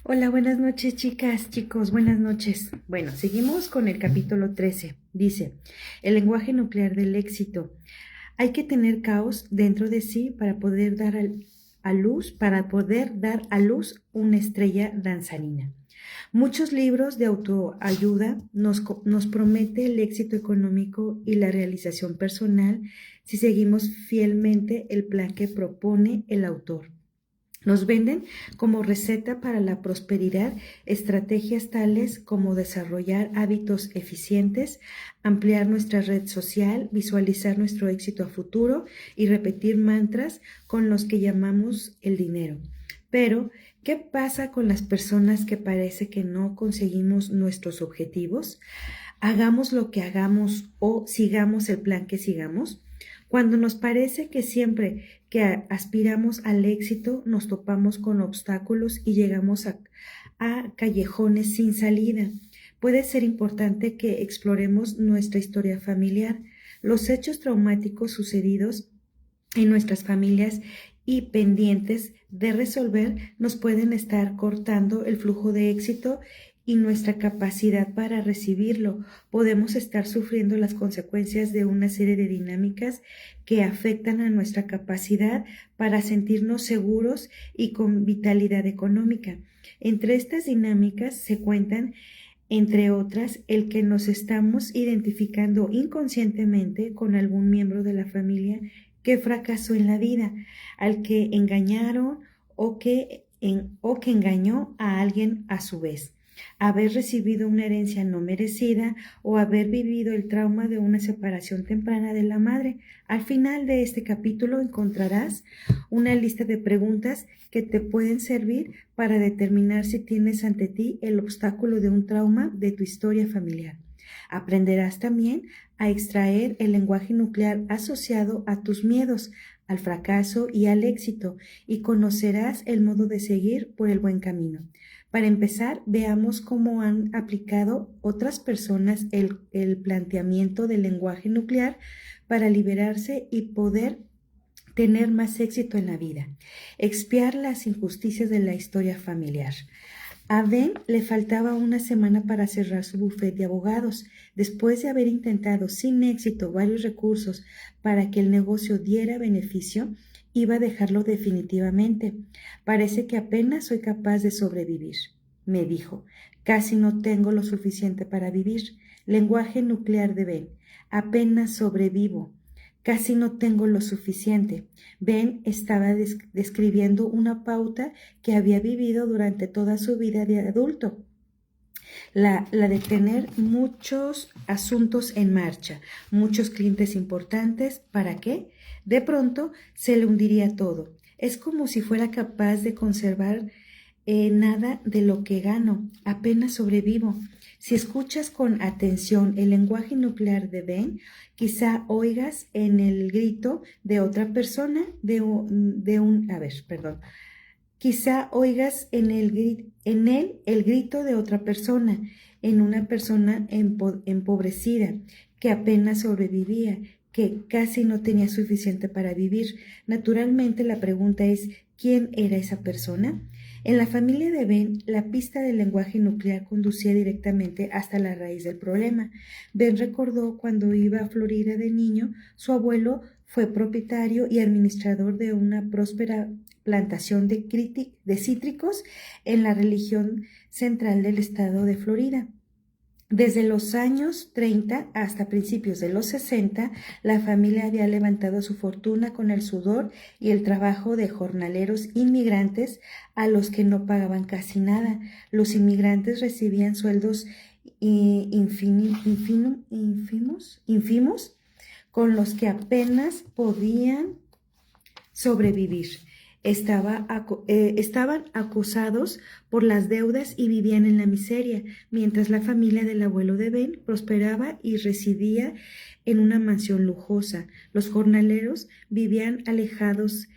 Hola, buenas noches, chicas, chicos, buenas noches. Bueno, seguimos con el capítulo 13. Dice, el lenguaje nuclear del éxito. Hay que tener caos dentro de sí para poder dar a luz una estrella danzarina. Muchos libros de autoayuda nos promete el éxito económico y la realización personal si seguimos fielmente el plan que propone el autor. Nos venden como receta para la prosperidad estrategias tales como desarrollar hábitos eficientes, ampliar nuestra red social, visualizar nuestro éxito a futuro y repetir mantras con los que llamamos el dinero. Pero, ¿qué pasa con las personas que parece que no conseguimos nuestros objetivos? Hagamos lo que hagamos o sigamos el plan que sigamos. Cuando nos parece que siempre que aspiramos al éxito nos topamos con obstáculos y llegamos a callejones sin salida. Puede ser importante que exploremos nuestra historia familiar, los hechos traumáticos sucedidos en nuestras familias y pendientes de resolver nos pueden estar cortando el flujo de éxito y nuestra capacidad para recibirlo. Podemos estar sufriendo las consecuencias de una serie de dinámicas que afectan a nuestra capacidad para sentirnos seguros y con vitalidad económica. Entre estas dinámicas se cuentan, entre otras, el que nos estamos identificando inconscientemente con algún miembro de la familia que fracasó en la vida, al que engañaron o que engañó a alguien a su vez, haber recibido una herencia no merecida o haber vivido el trauma de una separación temprana de la madre. Al final de este capítulo encontrarás una lista de preguntas que te pueden servir para determinar si tienes ante ti el obstáculo de un trauma de tu historia familiar. Aprenderás también a extraer el lenguaje nuclear asociado a tus miedos, al fracaso y al éxito, y conocerás el modo de seguir por el buen camino. Para empezar, veamos cómo han aplicado otras personas el planteamiento del lenguaje nuclear para liberarse y poder tener más éxito en la vida. Expiar las injusticias de la historia familiar. A Ben le faltaba una semana para cerrar su bufete de abogados. Después de haber intentado sin éxito varios recursos para que el negocio diera beneficio, iba a dejarlo definitivamente. Parece que apenas soy capaz de sobrevivir, me dijo. Casi no tengo lo suficiente para vivir. Lenguaje nuclear de Ben. Apenas sobrevivo. Casi no tengo lo suficiente. Ben estaba describiendo una pauta que había vivido durante toda su vida de adulto. La de tener muchos asuntos en marcha, muchos clientes importantes. ¿Para qué? De pronto se le hundiría todo. Es como si fuera capaz de conservar nada de lo que gano. Apenas sobrevivo. Si escuchas con atención el lenguaje nuclear de Ben, quizá oigas en el grito de otra persona, quizá oigas en él el grito de otra persona, en una persona empobrecida, que apenas sobrevivía, que casi no tenía suficiente para vivir. Naturalmente la pregunta es, ¿quién era esa persona? En la familia de Ben, la pista del lenguaje nuclear conducía directamente hasta la raíz del problema. Ben recordó cuando iba a Florida de niño, su abuelo fue propietario y administrador de una próspera plantación de cítricos en la región central del estado de Florida. Desde los años 30 hasta principios de los 60, la familia había levantado su fortuna con el sudor y el trabajo de jornaleros inmigrantes a los que no pagaban casi nada. Los inmigrantes recibían sueldos ínfimos con los que apenas podían sobrevivir. Estaban acosados por las deudas y vivían en la miseria, mientras la familia del abuelo de Ben prosperaba y residía en una mansión lujosa. Los jornaleros vivían alejados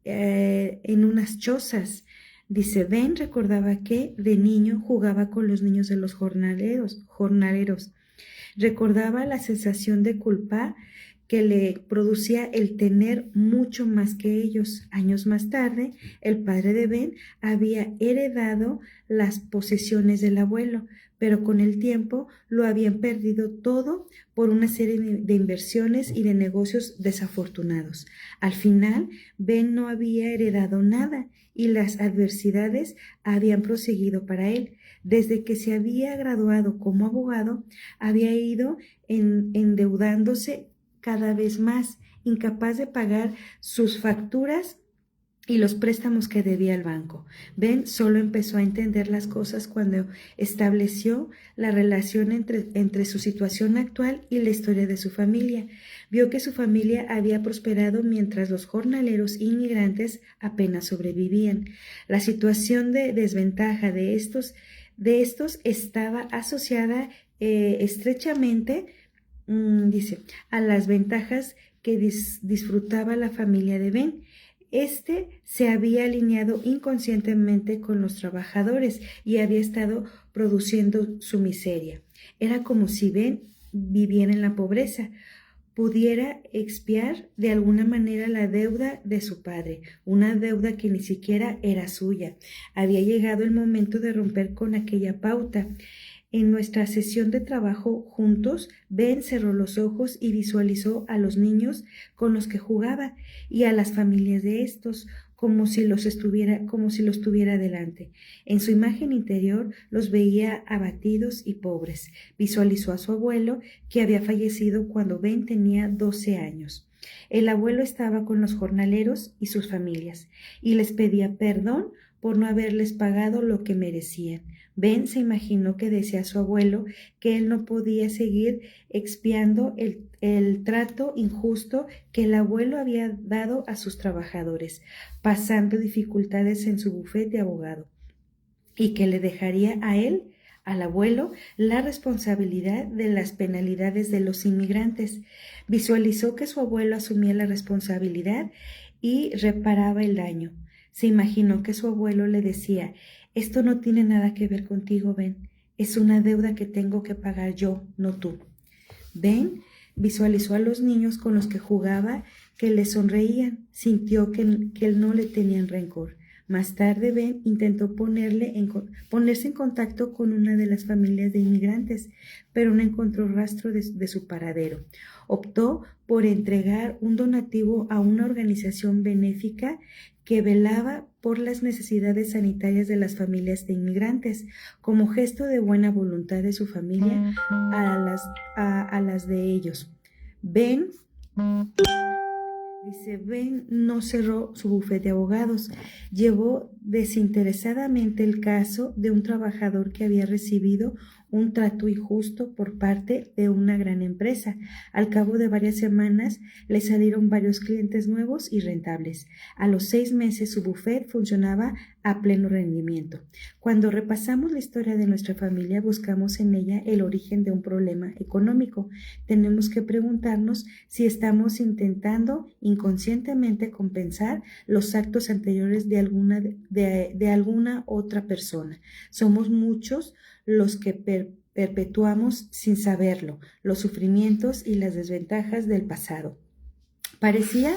en unas chozas. Dice, Ben recordaba que de niño jugaba con los niños de los jornaleros. Recordaba la sensación de culpa que le producía el tener mucho más que ellos. Años más tarde, el padre de Ben había heredado las posesiones del abuelo, pero con el tiempo lo habían perdido todo por una serie de inversiones y de negocios desafortunados. Al final, Ben no había heredado nada y las adversidades habían proseguido para él. Desde que se había graduado como abogado, había ido endeudándose cada vez más, incapaz de pagar sus facturas y los préstamos que debía al banco. Ben solo empezó a entender las cosas cuando estableció la relación entre su situación actual y la historia de su familia. Vio que su familia había prosperado mientras los jornaleros inmigrantes apenas sobrevivían. La situación de desventaja de estos estaba asociada estrechamente, dice, a las ventajas que disfrutaba la familia de Ben. Este se había alineado inconscientemente con los trabajadores y había estado produciendo su miseria. Era como si Ben viviera en la pobreza, pudiera expiar de alguna manera la deuda de su padre, una deuda que ni siquiera era suya. Había llegado el momento de romper con aquella pauta. En nuestra sesión de trabajo juntos, Ben cerró los ojos y visualizó a los niños con los que jugaba y a las familias de estos, como si los tuviera delante. En su imagen interior los veía abatidos y pobres. Visualizó a su abuelo, que había fallecido cuando Ben tenía 12 años. El abuelo estaba con los jornaleros y sus familias, y les pedía perdón por no haberles pagado lo que merecían. Ben se imaginó que decía a su abuelo que él no podía seguir expiando el trato injusto que el abuelo había dado a sus trabajadores, pasando dificultades en su bufete de abogado, y que le dejaría a él, al abuelo, la responsabilidad de las penalidades de los inmigrantes. Visualizó que su abuelo asumía la responsabilidad y reparaba el daño. Se imaginó que su abuelo le decía: esto no tiene nada que ver contigo, Ben. Es una deuda que tengo que pagar yo, no tú. Ben visualizó a los niños con los que jugaba que le sonreían. Sintió que él no le tenían rencor. Más tarde, Ben intentó ponerse en contacto con una de las familias de inmigrantes, pero no encontró rastro de su paradero. Optó por entregar un donativo a una organización benéfica que velaba por las necesidades sanitarias de las familias de inmigrantes, como gesto de buena voluntad de su familia a las de ellos. Ben no cerró su bufete de abogados. Llevó desinteresadamente el caso de un trabajador que había recibido un trato injusto por parte de una gran empresa. Al cabo de varias semanas le salieron varios clientes nuevos y rentables. A los 6 meses su bufete funcionaba a pleno rendimiento. Cuando repasamos la historia de nuestra familia, buscamos en ella el origen de un problema económico. Tenemos que preguntarnos si estamos intentando inconscientemente compensar los actos anteriores de alguna otra persona. Somos muchos los que perpetuamos sin saberlo los sufrimientos y las desventajas del pasado. Parecía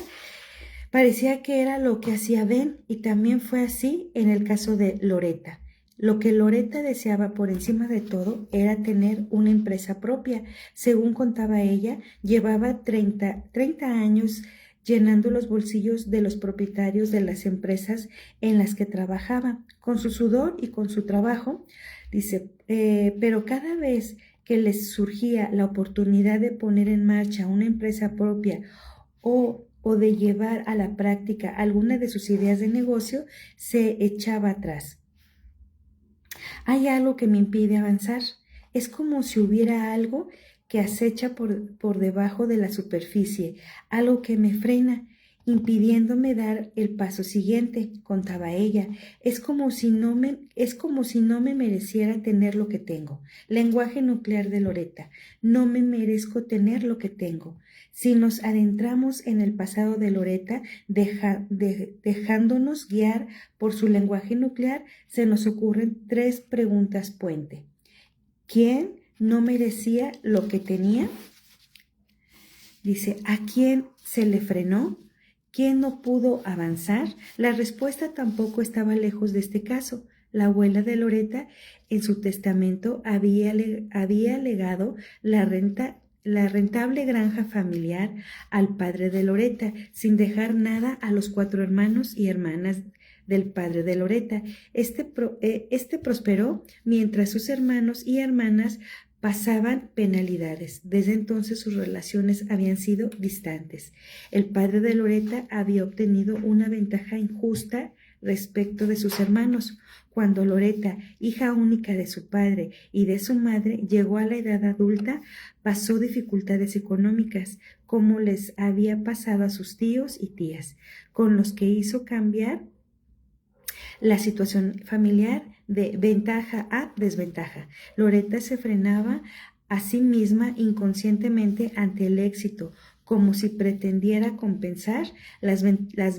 que era lo que hacía Ben, y también fue así en el caso de Loretta. Lo que Loretta deseaba por encima de todo era tener una empresa propia. Según contaba ella, llevaba 30 años llenando los bolsillos de los propietarios de las empresas en las que trabajaba, con su sudor y con su trabajo. Dice, pero cada vez que les surgía la oportunidad de poner en marcha una empresa propia o de llevar a la práctica alguna de sus ideas de negocio, se echaba atrás. Hay algo que me impide avanzar. Es como si hubiera algo que acecha por debajo de la superficie, algo que me frena, impidiéndome dar el paso siguiente, contaba ella. Es como si no me mereciera tener lo que tengo. Lenguaje nuclear de Loretta. No me merezco tener lo que tengo. Si nos adentramos en el pasado de Loretta, dejándonos guiar por su lenguaje nuclear, se nos ocurren 3 preguntas puente. ¿Quién no merecía lo que tenía? Dice, ¿a quién se le frenó? ¿Quién no pudo avanzar? La respuesta tampoco estaba lejos de este caso. La abuela de Loretta en su testamento había legado la rentable granja familiar al padre de Loretta, sin dejar nada a los 4 hermanos y hermanas del padre de Loretta. Este prosperó mientras sus hermanos y hermanas pasaban penalidades. Desde entonces sus relaciones habían sido distantes. El padre de Loretta había obtenido una ventaja injusta respecto de sus hermanos. Cuando Loretta, hija única de su padre y de su madre, llegó a la edad adulta, pasó dificultades económicas, como les había pasado a sus tíos y tías, con los que hizo cambiar la situación familiar de ventaja a desventaja. Loretta se frenaba a sí misma inconscientemente ante el éxito, como si pretendiera compensar las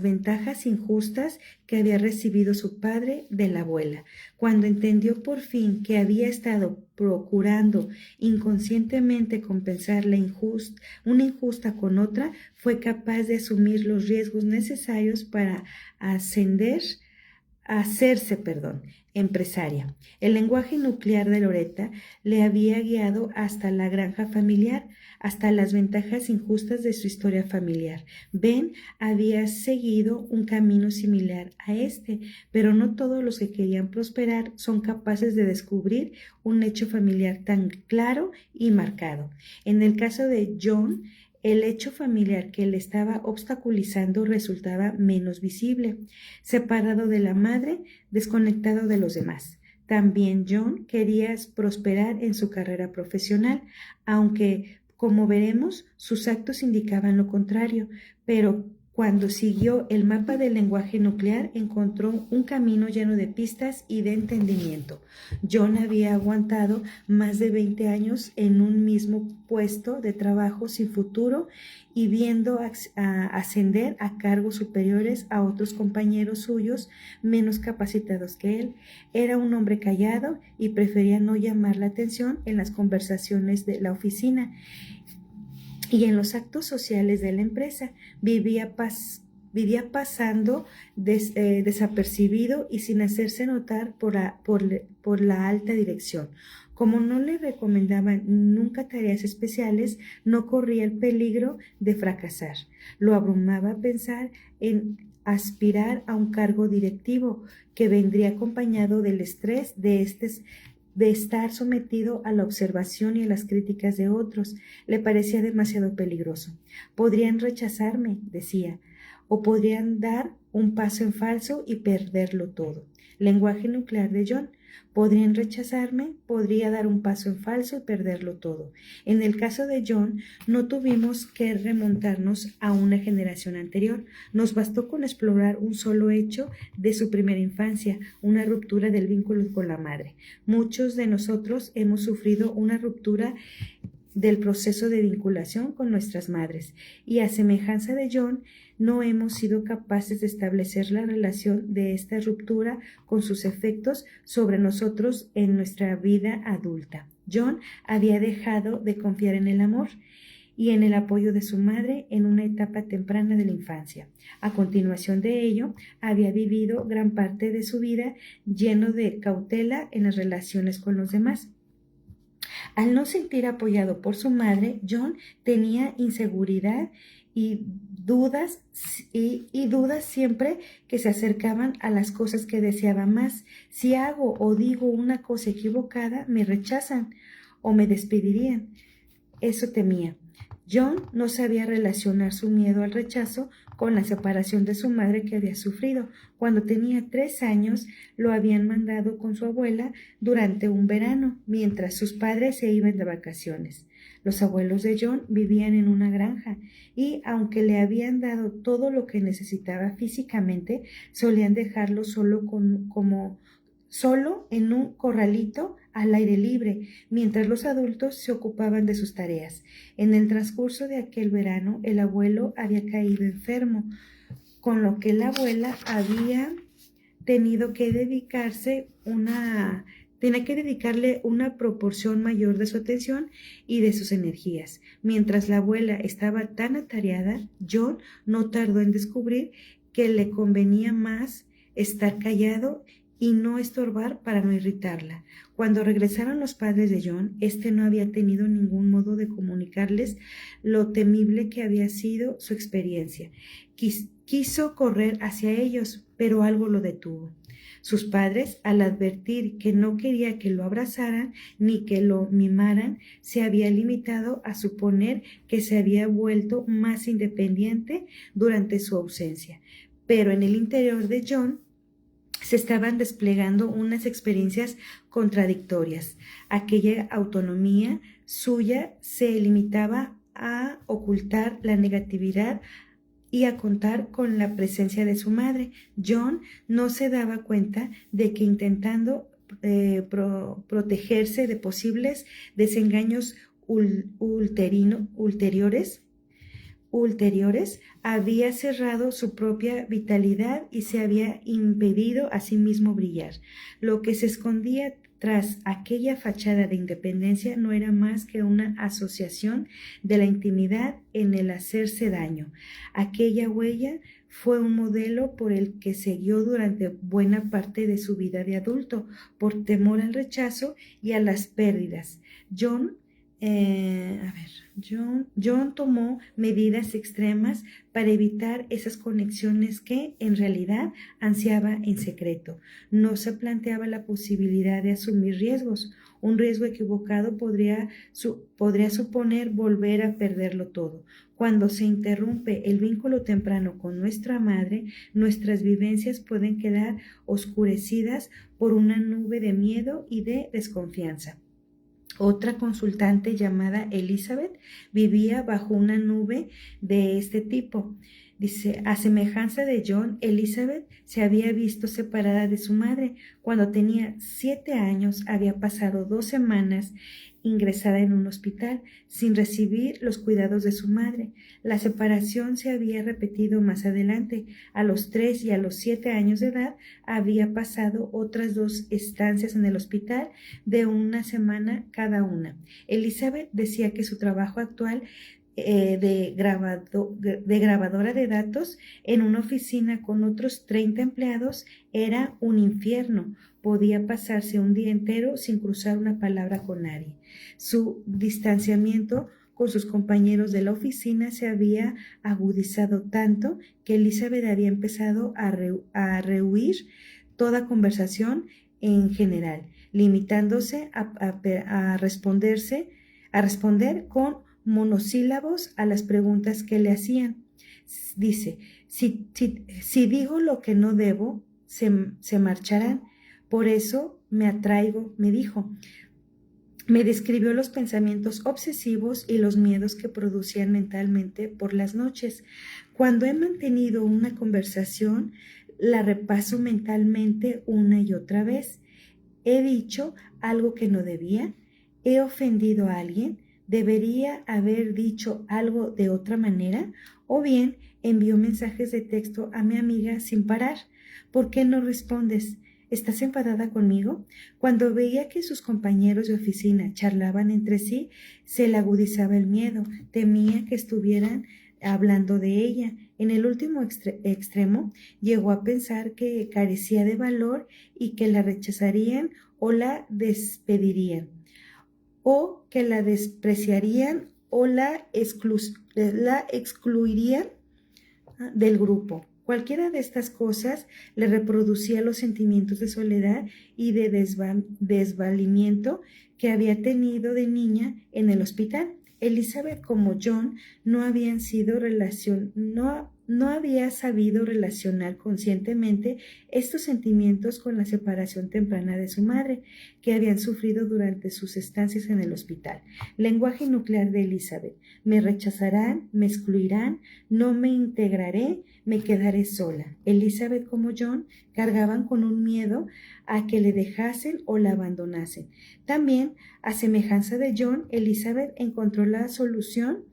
ventajas injustas que había recibido su padre de la abuela. Cuando entendió por fin que había estado procurando inconscientemente compensar una injusta con otra, fue capaz de asumir los riesgos necesarios para hacerse empresaria. El lenguaje nuclear de Loretta le había guiado hasta la granja familiar, hasta las ventajas injustas de su historia familiar. Ben había seguido un camino similar a este, pero no todos los que querían prosperar son capaces de descubrir un hecho familiar tan claro y marcado. En el caso de John, el hecho familiar que le estaba obstaculizando resultaba menos visible, separado de la madre, desconectado de los demás. También John quería prosperar en su carrera profesional, aunque, como veremos, sus actos indicaban lo contrario, pero cuando siguió el mapa del lenguaje nuclear, encontró un camino lleno de pistas y de entendimiento. John había aguantado más de 20 años en un mismo puesto de trabajo sin futuro y viendo ascender a cargos superiores a otros compañeros suyos menos capacitados que él. Era un hombre callado y prefería no llamar la atención en las conversaciones de la oficina y en los actos sociales de la empresa. Vivía pasando desapercibido y sin hacerse notar por la alta dirección. Como no le recomendaban nunca tareas especiales, no corría el peligro de fracasar. Lo abrumaba pensar en aspirar a un cargo directivo que vendría acompañado del estrés de estar sometido a la observación y a las críticas de otros. Le parecía demasiado peligroso. Podrían rechazarme, decía, o podrían dar un paso en falso y perderlo todo. Lenguaje nuclear de John. Podrían rechazarme, podría dar un paso en falso y perderlo todo. En el caso de John, no tuvimos que remontarnos a una generación anterior. Nos bastó con explorar un solo hecho de su primera infancia, una ruptura del vínculo con la madre. Muchos de nosotros hemos sufrido una ruptura del proceso de vinculación con nuestras madres, y a semejanza de John, no hemos sido capaces de establecer la relación de esta ruptura con sus efectos sobre nosotros en nuestra vida adulta. John había dejado de confiar en el amor y en el apoyo de su madre en una etapa temprana de la infancia. A continuación de ello, había vivido gran parte de su vida lleno de cautela en las relaciones con los demás. Al no sentir apoyado por su madre, John tenía inseguridad y dudas siempre que se acercaban a las cosas que deseaba más. Si hago o digo una cosa equivocada, me rechazan o me despedirían. Eso temía. John no sabía relacionar su miedo al rechazo con la separación de su madre que había sufrido. Cuando tenía 3 años, lo habían mandado con su abuela durante un verano, mientras sus padres se iban de vacaciones. Los abuelos de John vivían en una granja y, aunque le habían dado todo lo que necesitaba físicamente, solían dejarlo solo en un corralito al aire libre, mientras los adultos se ocupaban de sus tareas. En el transcurso de aquel verano, el abuelo había caído enfermo, con lo que la abuela había tenido que dedicarse una Tenía que dedicarle una proporción mayor de su atención y de sus energías. Mientras la abuela estaba tan atareada, John no tardó en descubrir que le convenía más estar callado y no estorbar para no irritarla. Cuando regresaron los padres de John, este no había tenido ningún modo de comunicarles lo temible que había sido su experiencia. Quiso correr hacia ellos, pero algo lo detuvo. Sus padres, al advertir que no quería que lo abrazaran ni que lo mimaran, se había limitado a suponer que se había vuelto más independiente durante su ausencia. Pero en el interior de John se estaban desplegando unas experiencias contradictorias. Aquella autonomía suya se limitaba a ocultar la negatividad y a contar con la presencia de su madre. John no se daba cuenta de que intentando protegerse de posibles desengaños ulteriores, había cerrado su propia vitalidad y se había impedido a sí mismo brillar. Lo que se escondía tras aquella fachada de independencia no era más que una asociación de la intimidad en el hacerse daño. Aquella huella fue un modelo por el que siguió durante buena parte de su vida de adulto, por temor al rechazo y a las pérdidas. John tomó medidas extremas para evitar esas conexiones que, en realidad, ansiaba en secreto. No se planteaba la posibilidad de asumir riesgos. Un riesgo equivocado podría suponer volver a perderlo todo. Cuando se interrumpe el vínculo temprano con nuestra madre, nuestras vivencias pueden quedar oscurecidas por una nube de miedo y de desconfianza. Otra consultante llamada Elizabeth vivía bajo una nube de este tipo. Dice, a semejanza de John, Elizabeth se había visto separada de su madre. Cuando tenía 7 años, había pasado 2 semanas ingresada en un hospital, sin recibir los cuidados de su madre. La separación se había repetido más adelante. A los 3 y a los 7 años de edad, había pasado otras 2 estancias en el hospital de 1 semana cada una. Elizabeth decía que su trabajo actual de grabadora de datos en una oficina con otros 30 empleados era un infierno. Podía pasarse un día entero sin cruzar una palabra con nadie. Su distanciamiento con sus compañeros de la oficina se había agudizado tanto que Elizabeth había empezado a rehuir toda conversación en general, limitándose a responder con monosílabos a las preguntas que le hacían. Dice, si digo lo que no debo, se marcharán. Por eso me atraigo, me dijo. Me describió los pensamientos obsesivos y los miedos que producían mentalmente por las noches. Cuando he mantenido una conversación, la repaso mentalmente una y otra vez. ¿He dicho algo que no debía? ¿He ofendido a alguien? ¿Debería haber dicho algo de otra manera? O bien envió mensajes de texto a mi amiga sin parar. ¿Por qué no respondes? ¿Estás enfadada conmigo? Cuando veía que sus compañeros de oficina charlaban entre sí, se le agudizaba el miedo. Temía que estuvieran hablando de ella. En el último extremo, llegó a pensar que carecía de valor y que la rechazarían o la despedirían, o que la despreciarían o la excluirían del grupo. Cualquiera de estas cosas le reproducía los sentimientos de soledad y de desvalimiento que había tenido de niña en el hospital. Elizabeth, como John, no había sabido relacionar conscientemente estos sentimientos con la separación temprana de su madre, que habían sufrido durante sus estancias en el hospital. Lenguaje nuclear de Elizabeth: me rechazarán, me excluirán, no me integraré, me quedaré sola. Elizabeth, como John, cargaban con un miedo a que le dejasen o la abandonasen. También, a semejanza de John, Elizabeth encontró la solución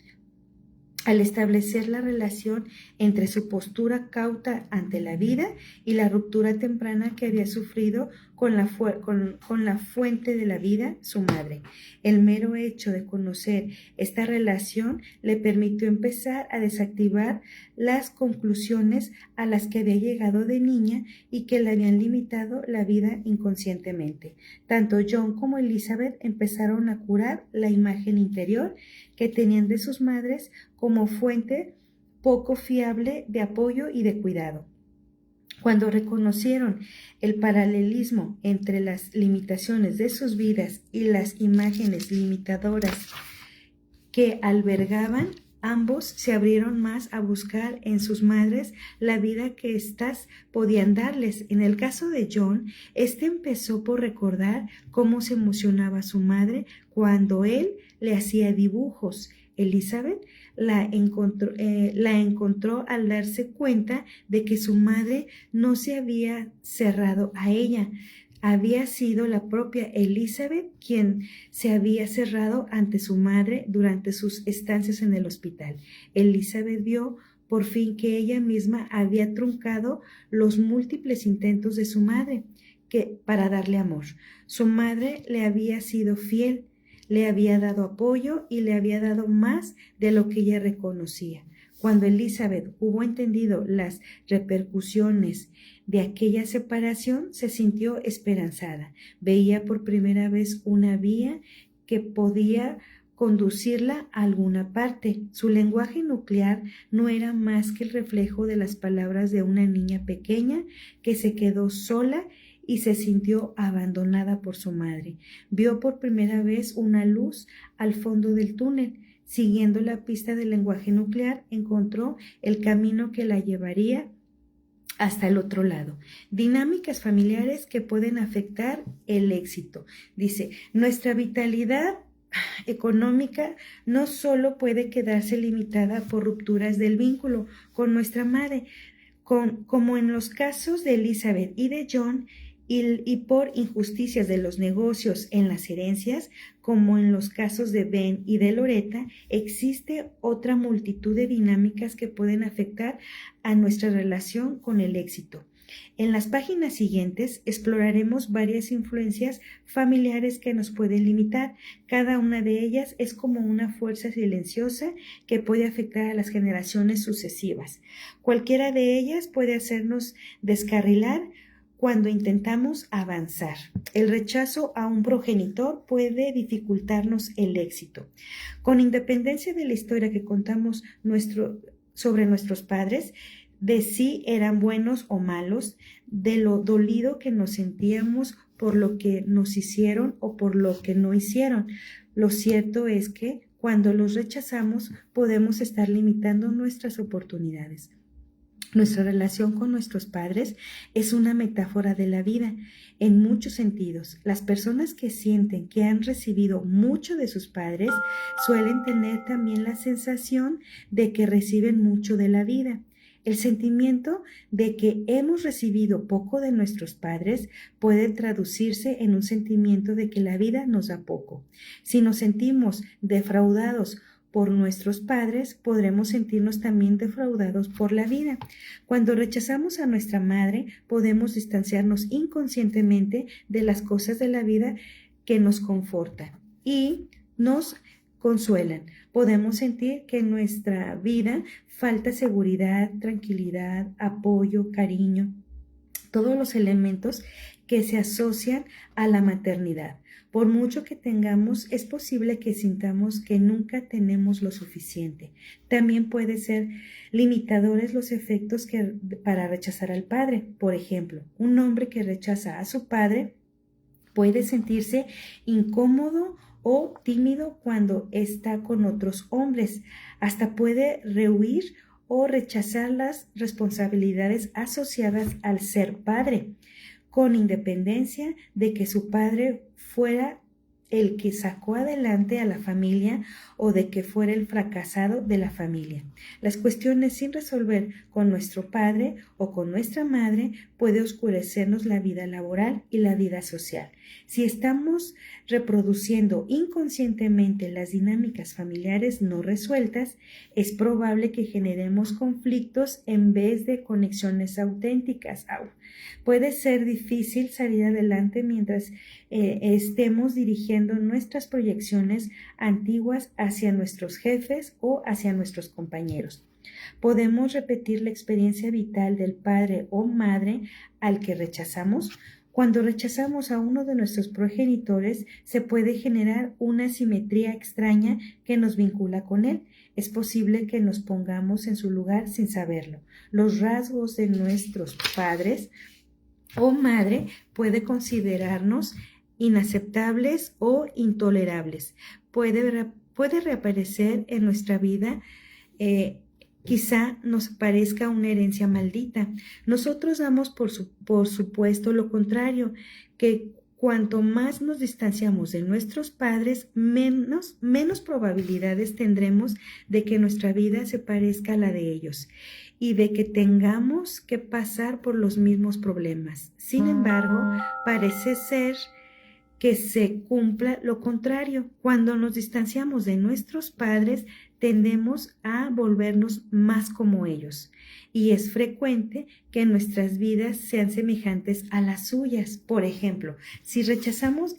al establecer la relación entre su postura cauta ante la vida y la ruptura temprana que había sufrido con la fuente de la vida, su madre. El mero hecho de conocer esta relación le permitió empezar a desactivar las conclusiones a las que había llegado de niña y que le habían limitado la vida inconscientemente. Tanto John como Elizabeth empezaron a curar la imagen interior que tenían de sus madres como fuente poco fiable de apoyo y de cuidado. Cuando reconocieron el paralelismo entre las limitaciones de sus vidas y las imágenes limitadoras que albergaban, ambos se abrieron más a buscar en sus madres la vida que éstas podían darles. En el caso de John, empezó por recordar cómo se emocionaba su madre cuando él le hacía dibujos. Elizabeth la encontró al darse cuenta de que su madre no se había cerrado a ella. Había sido la propia Elizabeth quien se había cerrado ante su madre durante sus estancias en el hospital. Elizabeth vio por fin que ella misma había truncado los múltiples intentos de su madre para darle amor. Su madre le había sido fiel, le había dado apoyo y le había dado más de lo que ella reconocía. Cuando Elizabeth hubo entendido las repercusiones de aquella separación, se sintió esperanzada. Veía por primera vez una vía que podía conducirla a alguna parte. Su lenguaje nuclear no era más que el reflejo de las palabras de una niña pequeña que se quedó sola y se sintió abandonada por su madre. Vio por primera vez una luz al fondo del túnel. Siguiendo la pista del lenguaje nuclear, encontró el camino que la llevaría hasta el otro lado. Dinámicas familiares que pueden afectar el éxito. Dice, nuestra vitalidad económica no solo puede quedarse limitada por rupturas del vínculo con nuestra madre, como en los casos de Elizabeth y de John, y por injusticias de los negocios en las herencias, como en los casos de Ben y de Loretta, existe otra multitud de dinámicas que pueden afectar a nuestra relación con el éxito. En las páginas siguientes exploraremos varias influencias familiares que nos pueden limitar. Cada una de ellas es como una fuerza silenciosa que puede afectar a las generaciones sucesivas. Cualquiera de ellas puede hacernos descarrilar cuando intentamos avanzar. El rechazo a un progenitor puede dificultarnos el éxito. Con independencia de la historia que contamos sobre nuestros padres, de si eran buenos o malos, de lo dolido que nos sentíamos por lo que nos hicieron o por lo que no hicieron. Lo cierto es que cuando los rechazamos podemos estar limitando nuestras oportunidades. Nuestra relación con nuestros padres es una metáfora de la vida en muchos sentidos. Las personas que sienten que han recibido mucho de sus padres suelen tener también la sensación de que reciben mucho de la vida. El sentimiento de que hemos recibido poco de nuestros padres puede traducirse en un sentimiento de que la vida nos da poco. Si nos sentimos defraudados por nuestros padres, podremos sentirnos también defraudados por la vida. Cuando rechazamos a nuestra madre, podemos distanciarnos inconscientemente de las cosas de la vida que nos confortan y nos consuelan. Podemos sentir que en nuestra vida falta seguridad, tranquilidad, apoyo, cariño, todos los elementos que se asocian a la maternidad. Por mucho que tengamos, es posible que sintamos que nunca tenemos lo suficiente. También puede ser limitadores los efectos para rechazar al padre. Por ejemplo, un hombre que rechaza a su padre puede sentirse incómodo o tímido cuando está con otros hombres. Hasta puede rehuir o rechazar las responsabilidades asociadas al ser padre, con independencia de que su padre fuera el que sacó adelante a la familia o de que fuera el fracasado de la familia. Las cuestiones sin resolver con nuestro padre o con nuestra madre puede oscurecernos la vida laboral y la vida social. Si estamos reproduciendo inconscientemente las dinámicas familiares no resueltas, es probable que generemos conflictos en vez de conexiones auténticas. Puede ser difícil salir adelante mientras estemos dirigiendo nuestras proyecciones antiguas hacia nuestros jefes o hacia nuestros compañeros. Podemos repetir la experiencia vital del padre o madre al que rechazamos. Cuando rechazamos a uno de nuestros progenitores, se puede generar una simetría extraña que nos vincula con él. Es posible que nos pongamos en su lugar sin saberlo. Los rasgos de nuestros padres o madre puede considerarnos inaceptables o intolerables. Puede reaparecer en nuestra vida. Quizá nos parezca una herencia maldita. Nosotros damos por supuesto lo contrario, que cuanto más nos distanciamos de nuestros padres, menos probabilidades tendremos de que nuestra vida se parezca a la de ellos y de que tengamos que pasar por los mismos problemas. Sin embargo, parece ser que se cumpla lo contrario. Cuando nos distanciamos de nuestros padres, tendemos a volvernos más como ellos. Y es frecuente que nuestras vidas sean semejantes a las suyas. Por ejemplo, si rechazamos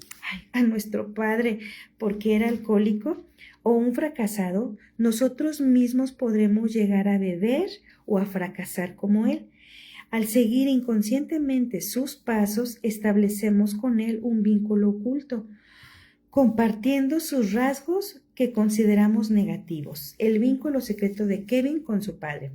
a nuestro padre porque era alcohólico o un fracasado, nosotros mismos podremos llegar a beber o a fracasar como él. Al seguir inconscientemente sus pasos, establecemos con él un vínculo oculto, compartiendo sus rasgos que consideramos negativos. El vínculo secreto de Kevin con su padre.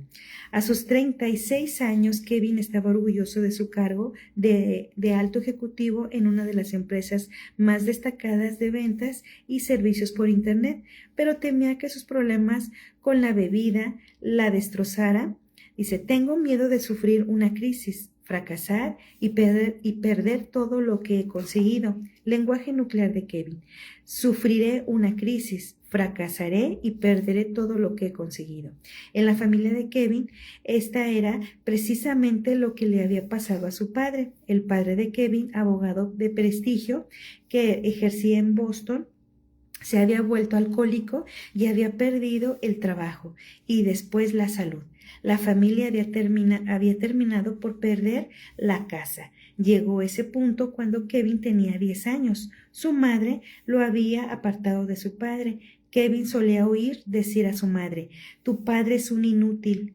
A sus 36 años, Kevin estaba orgulloso de su cargo de alto ejecutivo en una de las empresas más destacadas de ventas y servicios por Internet, pero temía que sus problemas con la bebida la destrozara. Dice, tengo miedo de sufrir una crisis, fracasar y perder todo lo que he conseguido. Lenguaje nuclear de Kevin. Sufriré una crisis, fracasaré y perderé todo lo que he conseguido. En la familia de Kevin, esta era precisamente lo que le había pasado a su padre. El padre de Kevin, abogado de prestigio que ejercía en Boston, se había vuelto alcohólico y había perdido el trabajo y después la salud. La familia había terminado por perder la casa. Llegó ese punto cuando Kevin tenía 10 años. Su madre lo había apartado de su padre. Kevin solía oír decir a su madre, tu padre es un inútil,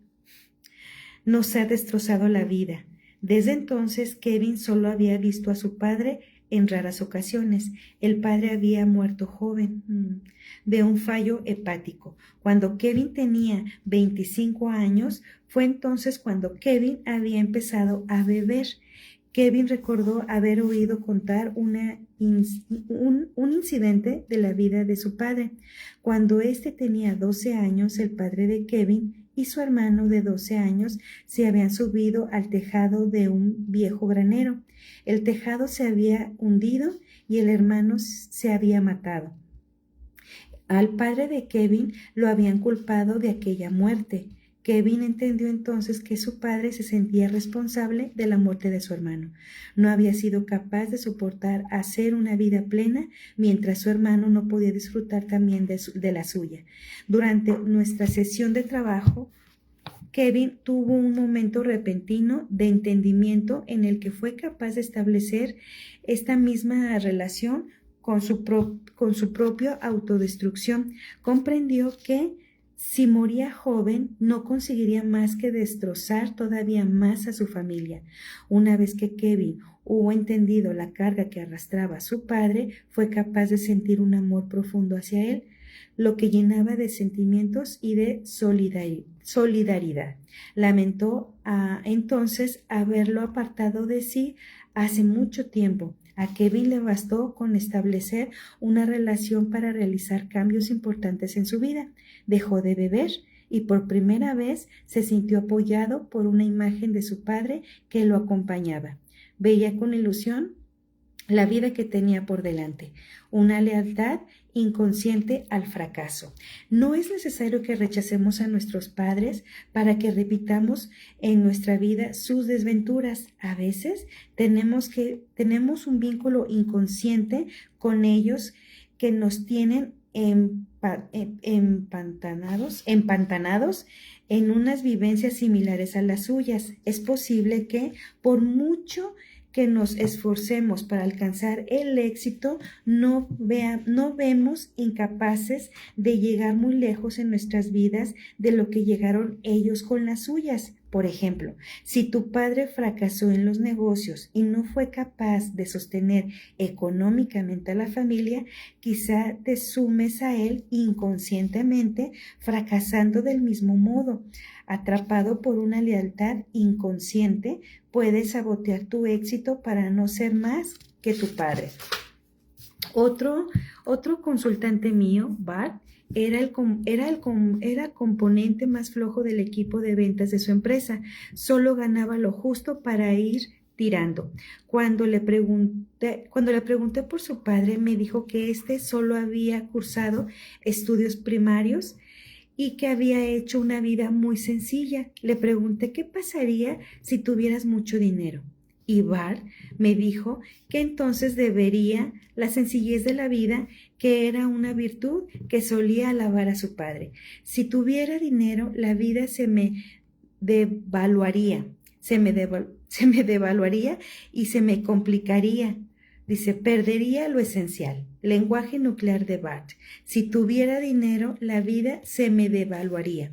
nos ha destrozado la vida. Desde entonces, Kevin solo había visto a su padre en raras ocasiones. El padre había muerto joven de un fallo hepático. Cuando Kevin tenía 25 años, fue entonces cuando Kevin había empezado a beber. Kevin recordó haber oído contar un incidente de la vida de su padre. Cuando éste tenía 12 años, el padre de Kevin y su hermano de 12 años se habían subido al tejado de un viejo granero. El tejado se había hundido y el hermano se había matado. Al padre de Kevin lo habían culpado de aquella muerte. Kevin entendió entonces que su padre se sentía responsable de la muerte de su hermano. No había sido capaz de soportar hacer una vida plena mientras su hermano no podía disfrutar también de la suya. Durante nuestra sesión de trabajo, Kevin tuvo un momento repentino de entendimiento en el que fue capaz de establecer esta misma relación con su propia autodestrucción. Comprendió que si moría joven, no conseguiría más que destrozar todavía más a su familia. Una vez que Kevin hubo entendido la carga que arrastraba a su padre, fue capaz de sentir un amor profundo hacia él, lo que llenaba de sentimientos y de solidaridad. Lamentó entonces haberlo apartado de sí hace mucho tiempo. A Kevin le bastó con establecer una relación para realizar cambios importantes en su vida. Dejó de beber y por primera vez se sintió apoyado por una imagen de su padre que lo acompañaba. Veía con ilusión la vida que tenía por delante, una lealtad inconsciente al fracaso. No es necesario que rechacemos a nuestros padres para que repitamos en nuestra vida sus desventuras. A veces tenemos un vínculo inconsciente con ellos que nos tienen empantanados en unas vivencias similares a las suyas. Es posible que por mucho que nos esforcemos para alcanzar el éxito, no vemos incapaces de llegar muy lejos en nuestras vidas de lo que llegaron ellos con las suyas. Por ejemplo, si tu padre fracasó en los negocios y no fue capaz de sostener económicamente a la familia, quizá te sumes a él inconscientemente, fracasando del mismo modo. Atrapado por una lealtad inconsciente, puedes sabotear tu éxito para no ser más que tu padre. Otro consultante mío, Bart, era componente más flojo del equipo de ventas de su empresa. Solo ganaba lo justo para ir tirando. Cuando le pregunté por su padre, me dijo que éste solo había cursado estudios primarios y que había hecho una vida muy sencilla. Le pregunté qué pasaría si tuvieras mucho dinero. Y Bart me dijo que entonces debería la sencillez de la vida, que era una virtud que solía alabar a su padre. Si tuviera dinero, la vida se me devaluaría y se me complicaría. Dice, perdería lo esencial. Lenguaje nuclear de Bart. Si tuviera dinero, la vida se me devaluaría.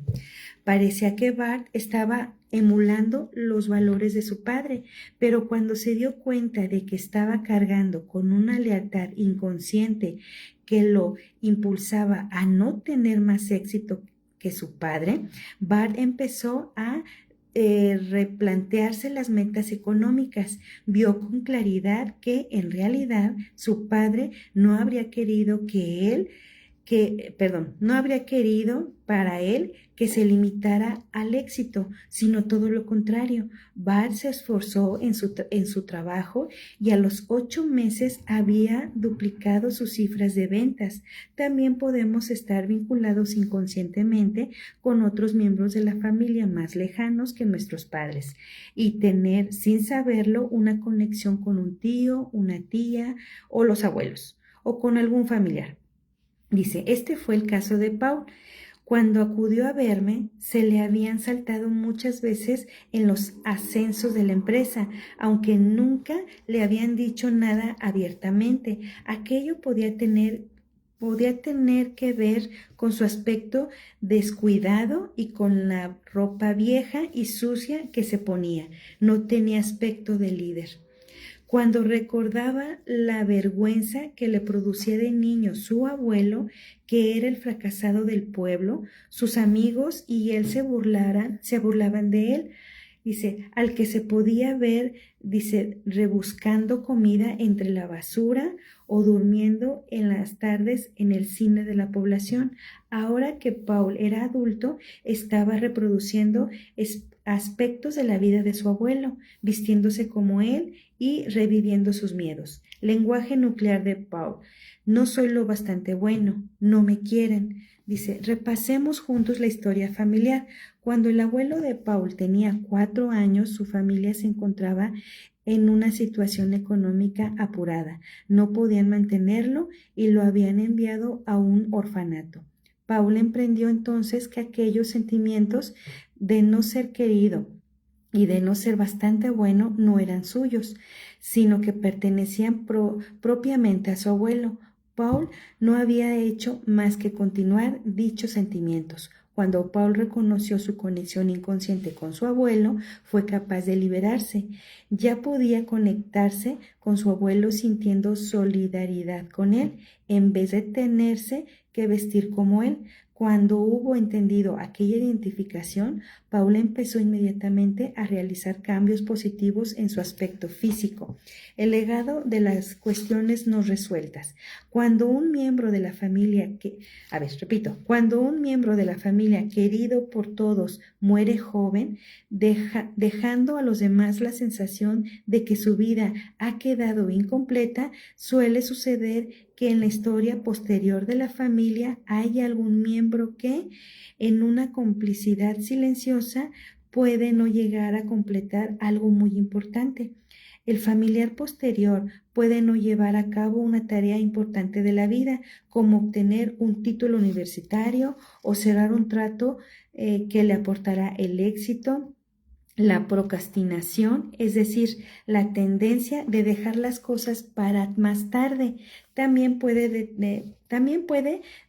Parecía que Bart estaba emulando los valores de su padre, pero cuando se dio cuenta de que estaba cargando con una lealtad inconsciente que lo impulsaba a no tener más éxito que su padre, Bart empezó a replantearse las metas económicas. Vio con claridad que en realidad su padre no habría querido no habría querido para él que se limitara al éxito, sino todo lo contrario. Bart se esforzó en su trabajo y a los 8 meses había duplicado sus cifras de ventas. También podemos estar vinculados inconscientemente con otros miembros de la familia más lejanos que nuestros padres y tener, sin saberlo, una conexión con un tío, una tía o los abuelos o con algún familiar. Dice, este fue el caso de Paul. Cuando acudió a verme, se le habían saltado muchas veces en los ascensos de la empresa, aunque nunca le habían dicho nada abiertamente. Aquello podía tener que ver con su aspecto descuidado y con la ropa vieja y sucia que se ponía. No tenía aspecto de líder. Cuando recordaba la vergüenza que le producía de niño su abuelo, que era el fracasado del pueblo, sus amigos y él se burlaban de él. Dice, al que se podía ver, dice, rebuscando comida entre la basura o durmiendo en las tardes en el cine de la población. Ahora que Paul era adulto, estaba reproduciendo aspectos de la vida de su abuelo, vistiéndose como él y reviviendo sus miedos. Lenguaje nuclear de Paul. No soy lo bastante bueno, no me quieren. Dice, repasemos juntos la historia familiar. Cuando el abuelo de Paul tenía 4 años, su familia se encontraba en una situación económica apurada. No podían mantenerlo y lo habían enviado a un orfanato. Paul emprendió entonces que aquellos sentimientos de no ser querido y de no ser bastante bueno no eran suyos, sino que pertenecían propiamente a su abuelo. Paul no había hecho más que continuar dichos sentimientos. Cuando Paul reconoció su conexión inconsciente con su abuelo, fue capaz de liberarse. Ya podía conectarse con su abuelo sintiendo solidaridad con él, en vez de tenerse que vestir como él. Cuando hubo entendido aquella identificación, Paula empezó inmediatamente a realizar cambios positivos en su aspecto físico. El legado de las cuestiones no resueltas. Cuando un miembro de la familia cuando un miembro de la familia querido por todos muere joven, dejando a los demás la sensación de que su vida ha quedado incompleta, suele suceder que en la historia posterior de la familia hay algún miembro que, en una complicidad silenciosa, puede no llegar a completar algo muy importante. El familiar posterior puede no llevar a cabo una tarea importante de la vida, como obtener un título universitario o cerrar un trato que le aportará el éxito. La procrastinación, es decir, la tendencia de dejar las cosas para más tarde, también puede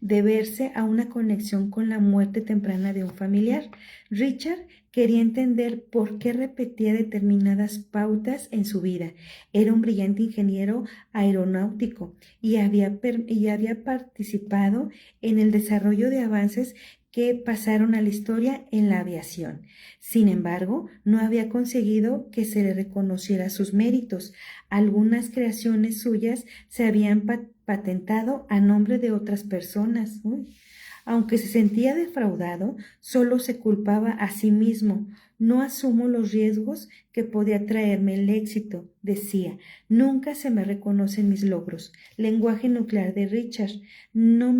deberse a una conexión con la muerte temprana de un familiar. Richard quería entender por qué repetía determinadas pautas en su vida. Era un brillante ingeniero aeronáutico y había participado en el desarrollo de avances que pasaron a la historia en la aviación. Sin embargo, no había conseguido que se le reconociera sus méritos. Algunas creaciones suyas se habían patentado a nombre de otras personas. Aunque se sentía defraudado, solo se culpaba a sí mismo. No asumo los riesgos que podía traerme el éxito, decía. Nunca se me reconocen mis logros. Lenguaje nuclear de Richard. No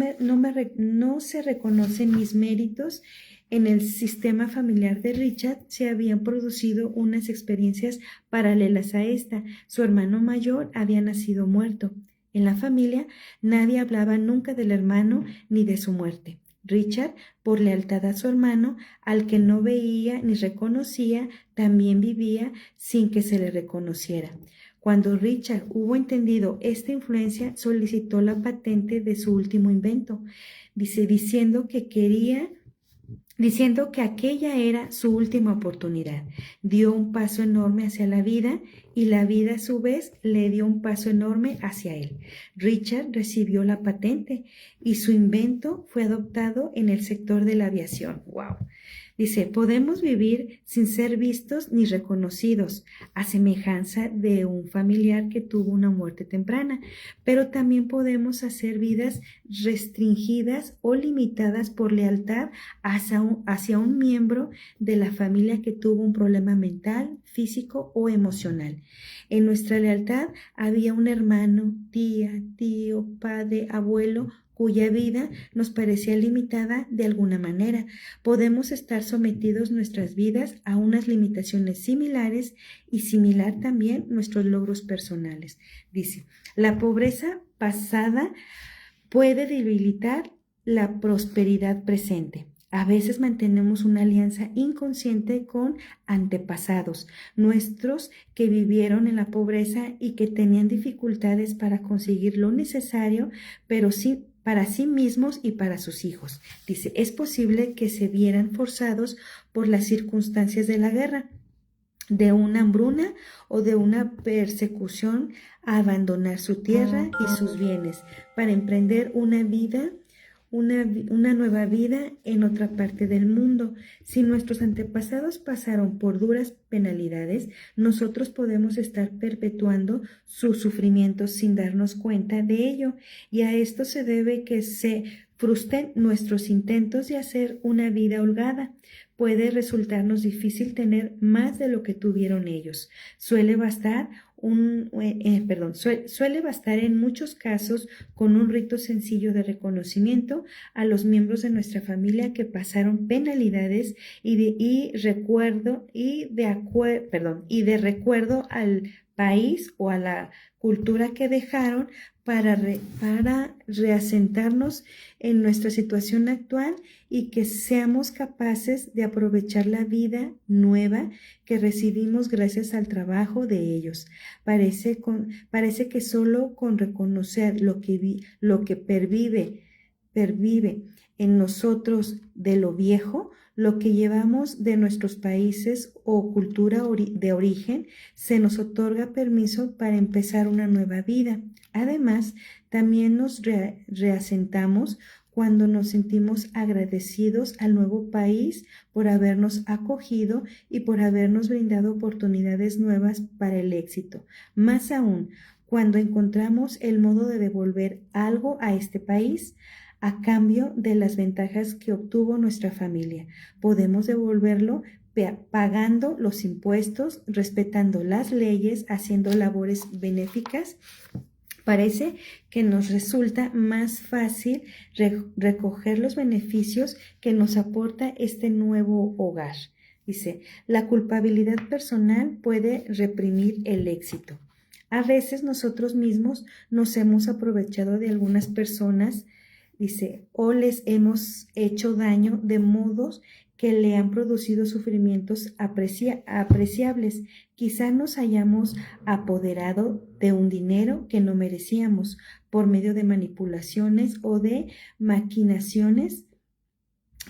se reconocen mis méritos. En el sistema familiar de Richard se habían producido unas experiencias paralelas a esta. Su hermano mayor había nacido muerto. En la familia nadie hablaba nunca del hermano ni de su muerte. Richard, por lealtad a su hermano, al que no veía ni reconocía, también vivía sin que se le reconociera. Cuando Richard hubo entendido esta influencia, solicitó la patente de su último invento, diciendo que aquella era su última oportunidad. Dio un paso enorme hacia la vida y la vida a su vez le dio un paso enorme hacia él. Richard recibió la patente y su invento fue adoptado en el sector de la aviación. ¡Wow! Dice, podemos vivir sin ser vistos ni reconocidos, a semejanza de un familiar que tuvo una muerte temprana, pero también podemos hacer vidas restringidas o limitadas por lealtad hacia un miembro de la familia que tuvo un problema mental, físico o emocional. En nuestra lealtad había un hermano, tía, tío, padre, abuelo, cuya vida nos parecía limitada de alguna manera. Podemos estar sometidos nuestras vidas a unas limitaciones similares y similar también nuestros logros personales. Dice, la pobreza pasada puede debilitar la prosperidad presente. A veces mantenemos una alianza inconsciente con antepasados nuestros que vivieron en la pobreza y que tenían dificultades para conseguir lo necesario, pero sí para sí mismos y para sus hijos. Dice, es posible que se vieran forzados por las circunstancias de la guerra, de una hambruna o de una persecución a abandonar su tierra y sus bienes para emprender una nueva vida en otra parte del mundo. Si nuestros antepasados pasaron por duras penalidades, nosotros podemos estar perpetuando sus sufrimientos sin darnos cuenta de ello, y a esto se debe que se frustren nuestros intentos de hacer una vida holgada. Puede resultarnos difícil tener más de lo que tuvieron ellos. Suele bastar en muchos casos con un rito sencillo de reconocimiento a los miembros de nuestra familia que pasaron penalidades y de recuerdo al país o a la cultura que dejaron para reasentarnos en nuestra situación actual y que seamos capaces de aprovechar la vida nueva que recibimos gracias al trabajo de ellos. Parece que solo con reconocer lo que pervive en nosotros de lo viejo, lo que llevamos de nuestros países o cultura de origen, se nos otorga permiso para empezar una nueva vida. Además, también nos reasentamos cuando nos sentimos agradecidos al nuevo país por habernos acogido y por habernos brindado oportunidades nuevas para el éxito. Más aún, cuando encontramos el modo de devolver algo a este país a cambio de las ventajas que obtuvo nuestra familia. Podemos devolverlo pagando los impuestos, respetando las leyes, haciendo labores benéficas. Parece que nos resulta más fácil recoger los beneficios que nos aporta este nuevo hogar. Dice, la culpabilidad personal puede reprimir el éxito. A veces nosotros mismos nos hemos aprovechado de algunas personas, dice, o les hemos hecho daño de modos que le han producido sufrimientos apreciables. Quizá nos hayamos apoderado de un dinero que no merecíamos por medio de manipulaciones o de maquinaciones,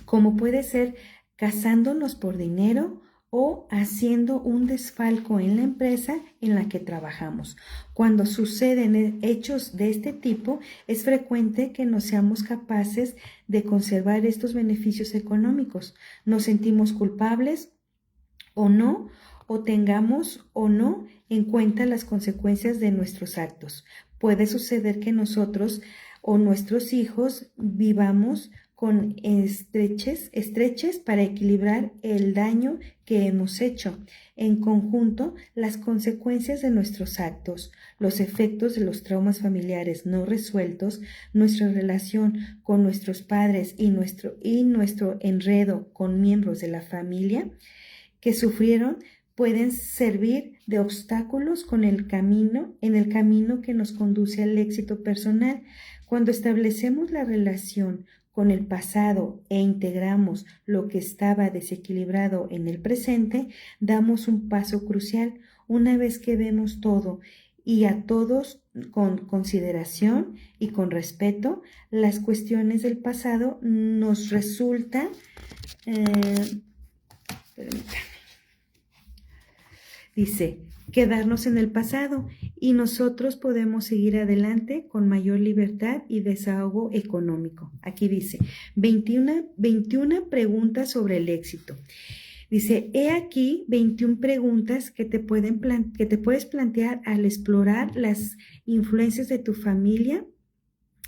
como puede ser casándonos por dinero o haciendo un desfalco en la empresa en la que trabajamos. Cuando suceden hechos de este tipo, es frecuente que no seamos capaces de conservar estos beneficios económicos. Nos sentimos culpables o no, o tengamos o no en cuenta las consecuencias de nuestros actos. Puede suceder que nosotros o nuestros hijos vivamos con estreches para equilibrar el daño que hemos hecho. En conjunto, las consecuencias de nuestros actos, los efectos de los traumas familiares no resueltos, nuestra relación con nuestros padres y nuestro enredo con miembros de la familia que sufrieron pueden servir de obstáculos en el camino que nos conduce al éxito personal. Cuando establecemos la relación con el pasado e integramos lo que estaba desequilibrado en el presente, damos un paso crucial. Una vez que vemos todo y a todos con consideración y con respeto, las cuestiones del pasado nos resultan dice, quedarnos en el pasado y nosotros podemos seguir adelante con mayor libertad y desahogo económico. Aquí dice, 21 preguntas sobre el éxito. Dice, he aquí 21 preguntas que te puedes plantear al explorar las influencias de tu familia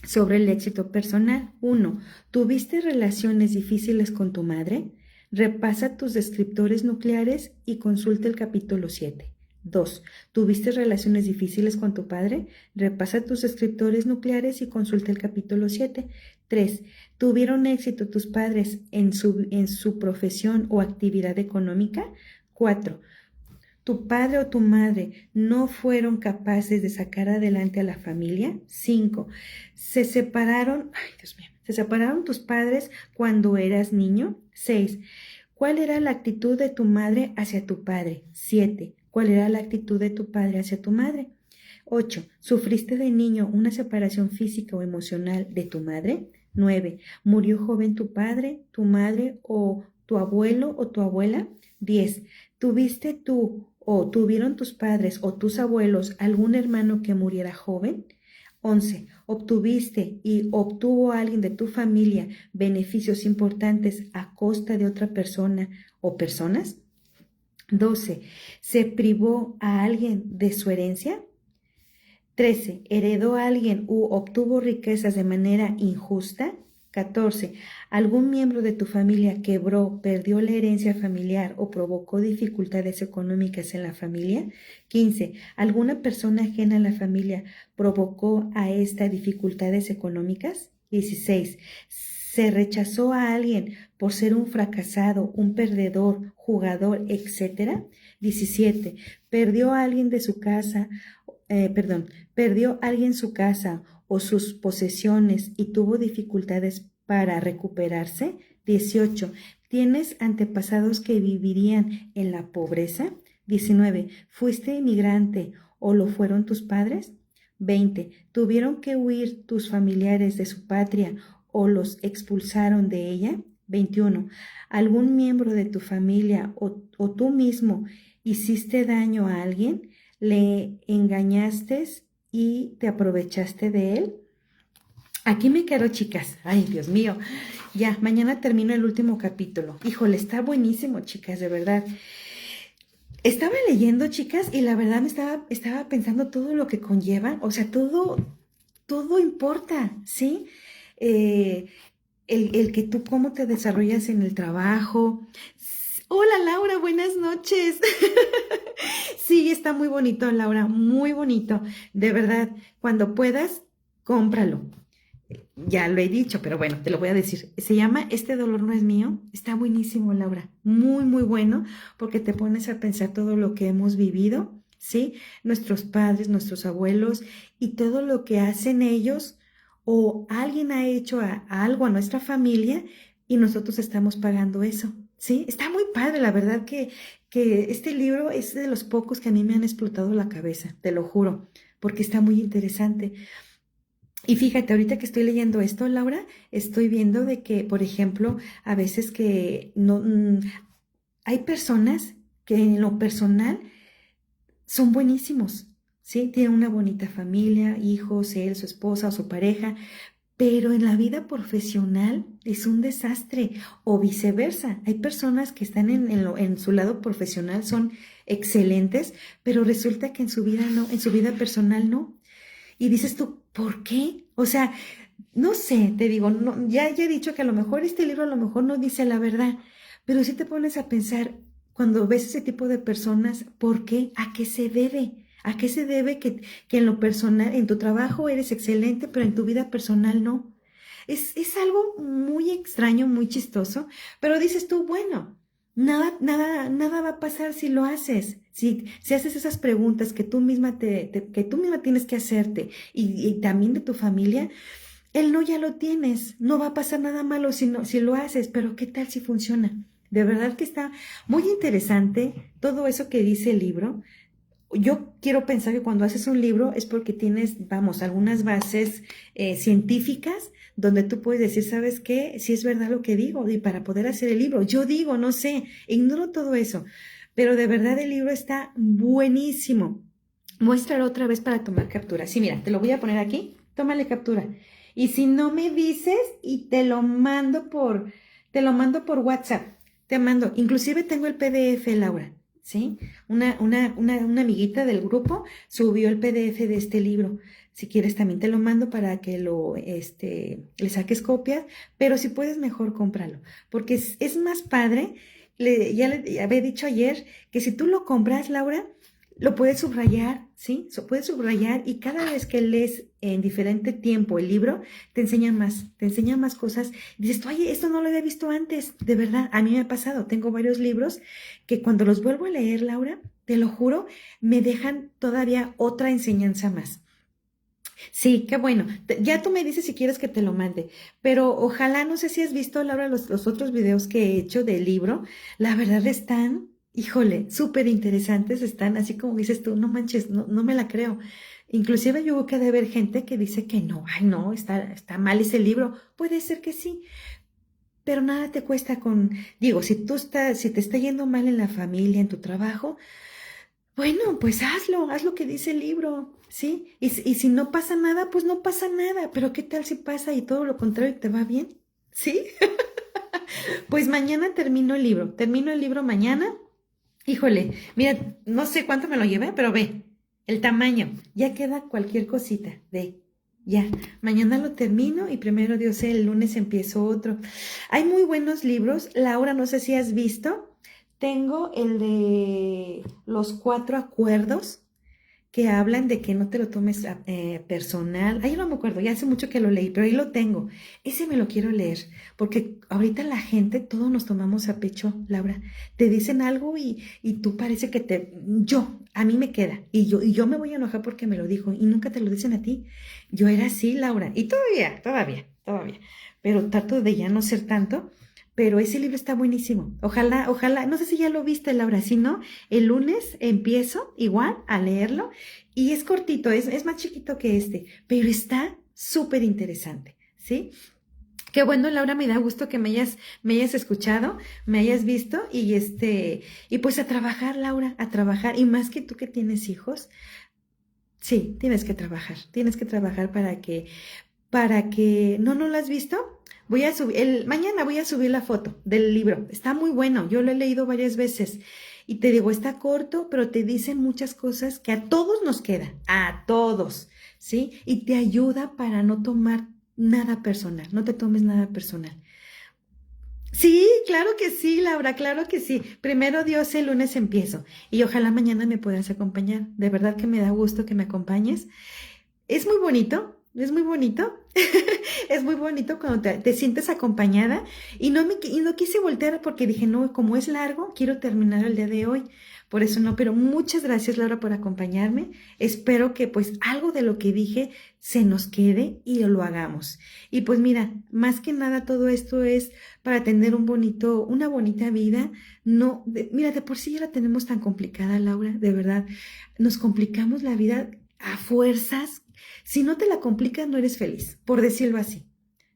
sobre el éxito personal. 1. ¿Tuviste relaciones difíciles con tu madre? Repasa tus descriptores nucleares y consulta el capítulo 7. 2. ¿Tuviste relaciones difíciles con tu padre? Repasa tus descriptores nucleares y consulta el capítulo 7. 3. ¿Tuvieron éxito tus padres en su profesión o actividad económica? 4. ¿Tu padre o tu madre no fueron capaces de sacar adelante a la familia? 5. ¿Se separaron tus padres cuando eras niño? 6. ¿Cuál era la actitud de tu madre hacia tu padre? 7. ¿Cuál era la actitud de tu padre hacia tu madre? 8. ¿Sufriste de niño una separación física o emocional de tu madre? 9. ¿Murió joven tu padre, tu madre o tu abuelo o tu abuela? 10. ¿Tuviste tú o tuvieron tus padres o tus abuelos algún hermano que muriera joven? 11. ¿Obtuviste y obtuvo alguien de tu familia beneficios importantes a costa de otra persona o personas? 12. ¿Se privó a alguien de su herencia? 13. ¿Heredó a alguien u obtuvo riquezas de manera injusta? 14. ¿Algún miembro de tu familia quebró, perdió la herencia familiar o provocó dificultades económicas en la familia? 15. ¿Alguna persona ajena a la familia provocó a esta dificultades económicas? 16. ¿Se rechazó a alguien por ser un fracasado, un perdedor, jugador, etcétera? 17. ¿Perdió a alguien de su casa? ¿Perdió alguien su casa o sus posesiones y tuvo dificultades para recuperarse? 18. ¿Tienes antepasados que vivirían en la pobreza? 19. ¿Fuiste inmigrante o lo fueron tus padres? 20. ¿Tuvieron que huir tus familiares de su patria o los expulsaron de ella? 21. ¿Algún miembro de tu familia o tú mismo hiciste daño a alguien? ¿Le engañaste y te aprovechaste de él? Aquí me quedo, chicas. Ay, Dios mío. Ya, mañana termino el último capítulo. Híjole, está buenísimo, chicas, de verdad. Estaba leyendo, chicas, y la verdad estaba pensando todo lo que conlleva, o sea, todo importa, ¿sí? Eh, el que tú cómo te desarrollas en el trabajo. Hola, Laura, buenas noches. Sí, está muy bonito, Laura, muy bonito. De verdad, cuando puedas, cómpralo. Ya lo he dicho, pero bueno, te lo voy a decir. Se llama Este dolor no es mío. Está buenísimo, Laura. Muy, muy bueno, porque te pones a pensar todo lo que hemos vivido, ¿sí? Nuestros padres, nuestros abuelos y todo lo que hacen ellos o alguien ha hecho algo a nuestra familia y nosotros estamos pagando eso, ¿sí? Está muy padre, la verdad que este libro es de los pocos que a mí me han explotado la cabeza, te lo juro, porque está muy interesante. Y fíjate, ahorita que estoy leyendo esto, Laura, estoy viendo de que, por ejemplo, a veces que no, hay personas que en lo personal son buenísimos, ¿sí? Tienen una bonita familia, hijos, él, su esposa o su pareja, pero en la vida profesional es un desastre o viceversa. Hay personas que están en su lado profesional, son excelentes, pero resulta que en su vida no, en su vida personal no. Y dices tú, ¿por qué? O sea, no sé, te digo, no, ya he dicho que a lo mejor este libro a lo mejor no dice la verdad, pero si te pones a pensar, cuando ves ese tipo de personas, ¿por qué? ¿A qué se debe? ¿A qué se debe que en lo personal, en tu trabajo eres excelente, pero en tu vida personal no? Es algo muy extraño, muy chistoso, pero dices tú, bueno, nada va a pasar si lo haces. Si haces esas preguntas que tú misma que tú misma tienes que hacerte y también de tu familia, el no ya lo tienes, no va a pasar nada malo si lo haces, pero ¿qué tal si funciona? De verdad que está muy interesante todo eso que dice el libro. Yo quiero pensar que cuando haces un libro es porque tienes, vamos, algunas bases científicas donde tú puedes decir, ¿sabes qué? Si es verdad lo que digo y para poder hacer el libro. Yo digo, no sé, ignoro todo eso, pero de verdad el libro está buenísimo. Muéstralo otra vez para tomar captura. Sí, mira, te lo voy a poner aquí. Tómale captura. Y si no me dices y te lo mando por WhatsApp. Te mando, inclusive tengo el PDF, Laura, ¿sí? Una amiguita del grupo subió el PDF de este libro. Si quieres también te lo mando para que le saques copias, pero si puedes mejor cómpralo, porque es más padre. Ya le había dicho ayer que si tú lo compras, Laura, lo puedes subrayar, ¿sí? Puedes subrayar y cada vez que lees en diferente tiempo el libro, te enseña más cosas. Dices, oye, esto no lo había visto antes, de verdad, a mí me ha pasado, tengo varios libros que cuando los vuelvo a leer, Laura, te lo juro, me dejan todavía otra enseñanza más. Sí, qué bueno. Ya tú me dices si quieres que te lo mande, pero ojalá, no sé si has visto, Laura, los otros videos que he hecho del libro. La verdad están, híjole, súper interesantes, están así como dices tú, no manches, no me la creo. Inclusive yo veo que debe haber gente que dice que no, ay no, está mal ese libro. Puede ser que sí, pero nada te cuesta digo, si te está yendo mal en la familia, en tu trabajo, bueno, pues haz lo que dice el libro, ¿sí? Y si no pasa nada, pues no pasa nada, pero ¿qué tal si pasa y todo lo contrario te va bien? ¿Sí? Pues mañana termino el libro mañana. Híjole, mira, no sé cuánto me lo llevé, pero ve, el tamaño, ya queda cualquier cosita, ve, ya, mañana lo termino y primero Dios el lunes empiezo otro. Hay muy buenos libros, Laura, no sé si has visto, tengo el de los 4 acuerdos que hablan de que no te lo tomes personal. Ay, yo no me acuerdo, ya hace mucho que lo leí, pero ahí lo tengo. Ese me lo quiero leer, porque ahorita la gente, todos nos tomamos a pecho, Laura. Te dicen algo y tú parece que a mí me queda, y yo me voy a enojar porque me lo dijo, y nunca te lo dicen a ti. Yo era así, Laura, y todavía, pero trato de ya no ser tanto. Pero ese libro está buenísimo. Ojalá, no sé si ya lo viste, Laura. Si no, el lunes empiezo igual a leerlo y es cortito, es más chiquito que este, pero está súper interesante, ¿sí? Qué bueno, Laura, me da gusto que me hayas escuchado, me hayas visto y pues a trabajar, Laura, a trabajar. Y más que tú que tienes hijos, sí, tienes que trabajar para que, ¿no lo has visto? Voy a subir, mañana voy a subir la foto del libro. Está muy bueno, yo lo he leído varias veces. Y te digo, está corto, pero te dicen muchas cosas que a todos nos quedan, a todos, ¿sí? Y te ayuda para no tomar nada personal, no te tomes nada personal. Sí, claro que sí, Laura, claro que sí. Primero Dios, el lunes empiezo y ojalá mañana me puedas acompañar. De verdad que me da gusto que me acompañes. Es muy bonito, es muy bonito. Es muy bonito cuando te sientes acompañada y no quise voltear porque dije, no, como es largo, quiero terminar el día de hoy. Por eso no, pero muchas gracias, Laura, por acompañarme. Espero que pues algo de lo que dije se nos quede y lo hagamos. Y pues mira, más que nada todo esto es para tener una bonita vida. No, mira, de por sí ya la tenemos tan complicada, Laura, de verdad. Nos complicamos la vida a fuerzas. Si no te la complicas, no eres feliz, por decirlo así.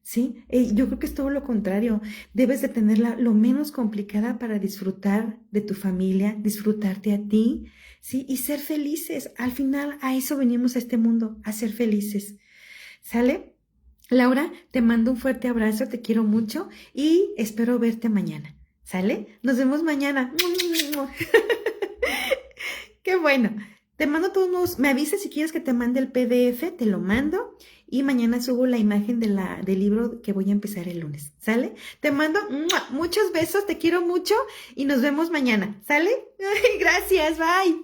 ¿Sí? Yo creo que es todo lo contrario. Debes de tenerla lo menos complicada para disfrutar de tu familia, disfrutarte a ti, ¿sí? Y ser felices. Al final, a eso venimos a este mundo, a ser felices. ¿Sale? Laura, te mando un fuerte abrazo, te quiero mucho y espero verte mañana. ¿Sale? Nos vemos mañana. Qué bueno. Te mando todos unos, me avisas si quieres que te mande el PDF, te lo mando y mañana subo la imagen del libro que voy a empezar el lunes. ¿Sale? Te mando muchos besos, te quiero mucho y nos vemos mañana. ¿Sale? Gracias, bye.